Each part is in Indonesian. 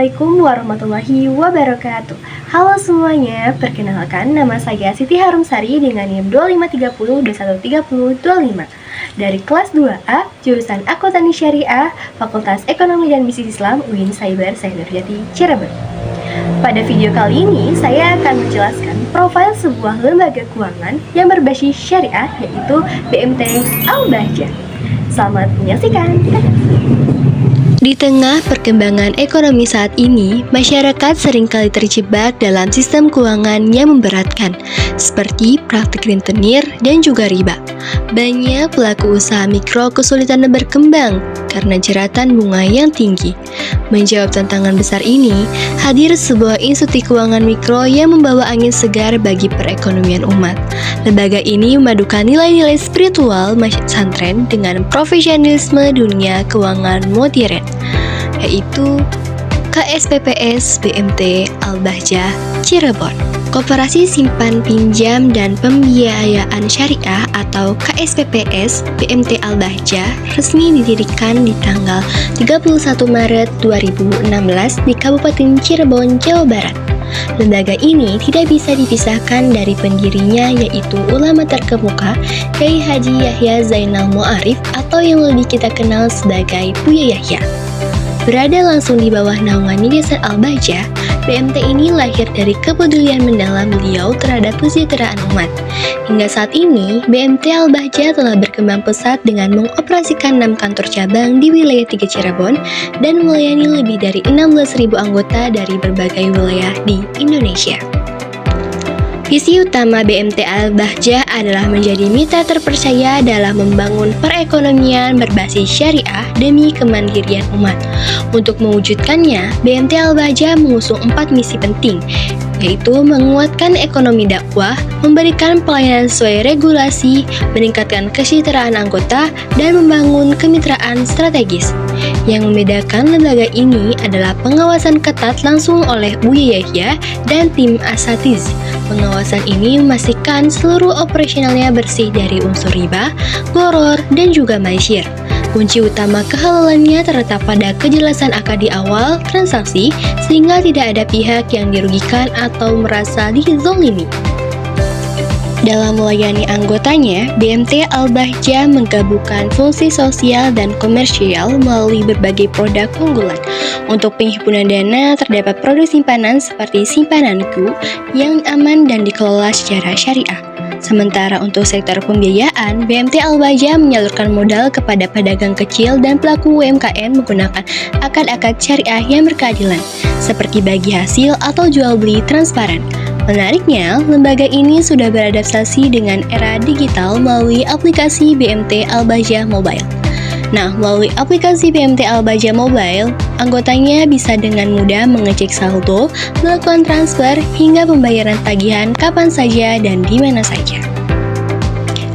Assalamualaikum warahmatullahi wabarakatuh. Halo semuanya, perkenalkan nama saya Siti Harumsari dengan NIM 2530213025 dari kelas 2A, jurusan Akuntansi Syariah, Fakultas Ekonomi dan Bisnis Islam, UIN Cyber Nurjati, Cirebon. Pada video kali ini, saya akan menjelaskan profil sebuah lembaga keuangan yang berbasis syariah, yaitu BMT Al-Bahjah. Selamat menyaksikan. Di tengah perkembangan ekonomi saat ini, masyarakat seringkali terjebak dalam sistem keuangan yang memberatkan, seperti praktik rentenir dan juga riba. Banyak pelaku usaha mikro kesulitan berkembang karena jeratan bunga yang tinggi. Menjawab tantangan besar ini, hadir sebuah institusi keuangan mikro yang membawa angin segar bagi perekonomian umat. Lembaga ini memadukan nilai-nilai spiritual pesantren dengan profesionalisme dunia keuangan modern, yaitu KSPPS BMT Al-Bahjah Cirebon. Koperasi Simpan Pinjam dan Pembiayaan Syariah atau KSPPS BMT Al-Bahjah resmi didirikan di tanggal 31 Maret 2016 di Kabupaten Cirebon, Jawa Barat. Lembaga ini tidak bisa dipisahkan dari pendirinya, yaitu ulama terkemuka Kyai Haji Yahya Zainal Mu'arif atau yang lebih kita kenal sebagai Buya Yahya. Berada langsung di bawah naungan Yayasan Al-Bahjah, BMT ini lahir dari kepedulian mendalam beliau terhadap kesejahteraan umat. Hingga saat ini, BMT Al-Bahjah telah berkembang pesat dengan mengoperasikan 6 kantor cabang di wilayah 3 Cirebon dan melayani lebih dari 16.000 anggota dari berbagai wilayah di Indonesia. Visi utama BMT Al-Bahjah adalah menjadi mitra terpercaya dalam membangun perekonomian berbasis syariah demi kemandirian umat. Untuk mewujudkannya, BMT Al-Bahjah mengusung 4 misi penting, yaitu menguatkan ekonomi dakwah, memberikan pelayanan sesuai regulasi, meningkatkan kesejahteraan anggota, dan membangun kemitraan strategis. Yang membedakan lembaga ini adalah pengawasan ketat langsung oleh Buya Yahya dan tim asatiz. Pengawasan ini memastikan seluruh operasionalnya bersih dari unsur riba, gharar, dan juga maisir. Kunci utama kehalalannya terletak pada kejelasan akad di awal transaksi sehingga tidak ada pihak yang dirugikan atau merasa dizolimi. Dalam melayani anggotanya, BMT Al-Bahjah menggabungkan fungsi sosial dan komersial melalui berbagai produk unggulan. Untuk penghimpunan dana, terdapat produk simpanan seperti simpananku yang aman dan dikelola secara syariah. Sementara untuk sektor pembiayaan, BMT Al-Bahjah menyalurkan modal kepada pedagang kecil dan pelaku UMKM menggunakan akad-akad syariah yang berkeadilan, seperti bagi hasil atau jual beli transparan. Menariknya, lembaga ini sudah beradaptasi dengan era digital melalui aplikasi BMT Al-Bahjah Mobile. Nah, melalui aplikasi BMT Al-Bahjah Mobile, anggotanya bisa dengan mudah mengecek saldo, melakukan transfer, hingga pembayaran tagihan kapan saja dan di mana saja.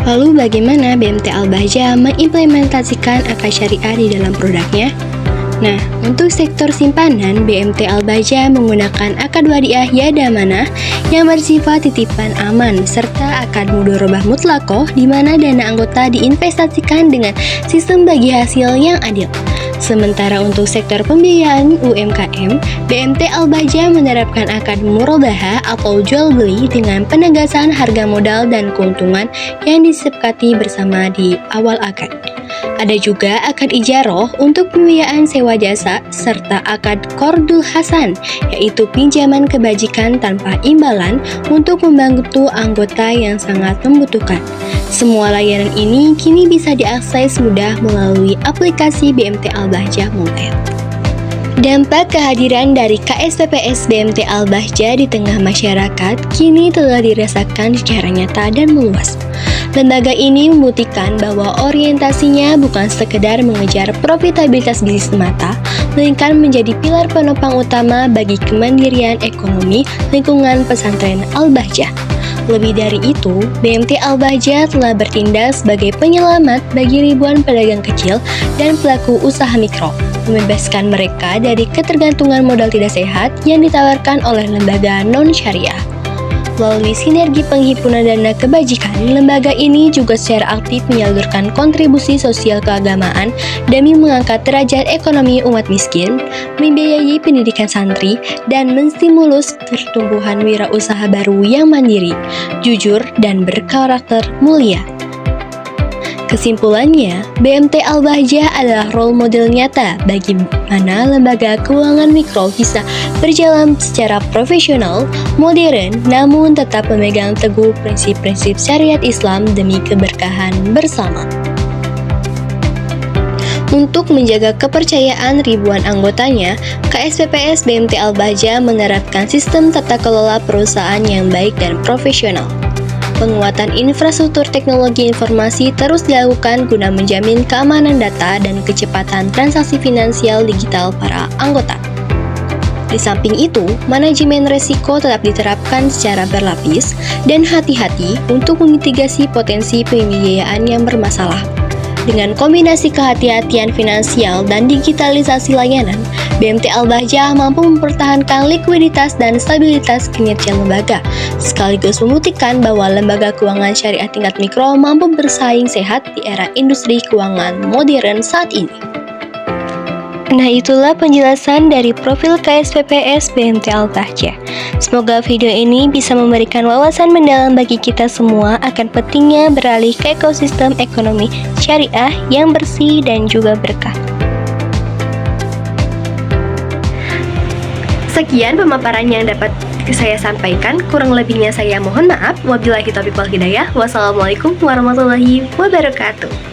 Lalu bagaimana BMT Al-Bahjah mengimplementasikan akad syariah di dalam produknya? Nah, untuk sektor simpanan, BMT Al-Bahjah menggunakan akad wadiah yada manah yang bersifat titipan aman, serta akad mudharabah mutlakoh di mana dana anggota diinvestasikan dengan sistem bagi hasil yang adil. Sementara untuk sektor pembiayaan UMKM, BMT Al-Bahjah menerapkan akad murabahah atau jual beli dengan penegasan harga modal dan keuntungan yang disepakati bersama di awal akad. Ada juga akad ijaroh untuk pembiayaan sewa jasa, serta akad qardul hasan, yaitu pinjaman kebajikan tanpa imbalan untuk membantu anggota yang sangat membutuhkan. Semua layanan ini kini bisa diakses mudah melalui aplikasi BMT Al-Bahjah Mobile. Dampak kehadiran dari KSPPS BMT Al-Bahjah di tengah masyarakat kini telah dirasakan secara nyata dan meluas. Lembaga ini membuktikan bahwa orientasinya bukan sekedar mengejar profitabilitas bisnis semata, melainkan menjadi pilar penopang utama bagi kemandirian ekonomi lingkungan pesantren Al-Bahjah. Lebih dari itu, BMT Al-Bahjah telah bertindak sebagai penyelamat bagi ribuan pedagang kecil dan pelaku usaha mikro, membebaskan mereka dari ketergantungan modal tidak sehat yang ditawarkan oleh lembaga non-syariah. Melalui sinergi penghimpunan dana kebajikan, lembaga ini juga secara aktif menyalurkan kontribusi sosial keagamaan demi mengangkat derajat ekonomi umat miskin, membiayai pendidikan santri, dan menstimulus pertumbuhan wirausaha baru yang mandiri, jujur, dan berkarakter mulia. Kesimpulannya, BMT Al-Bahjah adalah role model nyata bagi mana lembaga keuangan mikro bisa berjalan secara profesional, modern, namun tetap memegang teguh prinsip-prinsip syariat Islam demi keberkahan bersama. Untuk menjaga kepercayaan ribuan anggotanya, KSPPS BMT Al-Bahjah menerapkan sistem tata kelola perusahaan yang baik dan profesional. Penguatan infrastruktur teknologi informasi terus dilakukan guna menjamin keamanan data dan kecepatan transaksi finansial digital para anggota. Di samping itu, manajemen resiko tetap diterapkan secara berlapis dan hati-hati untuk memitigasi potensi pembiayaan yang bermasalah. Dengan kombinasi kehati-hatian finansial dan digitalisasi layanan, BMT Al-Bahjah mampu mempertahankan likuiditas dan stabilitas kinerja lembaga, sekaligus membuktikan bahwa lembaga keuangan syariah tingkat mikro mampu bersaing sehat di era industri keuangan modern saat ini. Nah, itulah penjelasan dari profil KSPPS BMT Al-Bahjah. Semoga video ini bisa memberikan wawasan mendalam bagi kita semua akan pentingnya beralih ke ekosistem ekonomi syariah yang bersih dan juga berkah. Sekian pemaparan yang dapat saya sampaikan, kurang lebihnya saya mohon maaf. Wabillahi taufiq wal hidayah. Wassalamualaikum warahmatullahi wabarakatuh.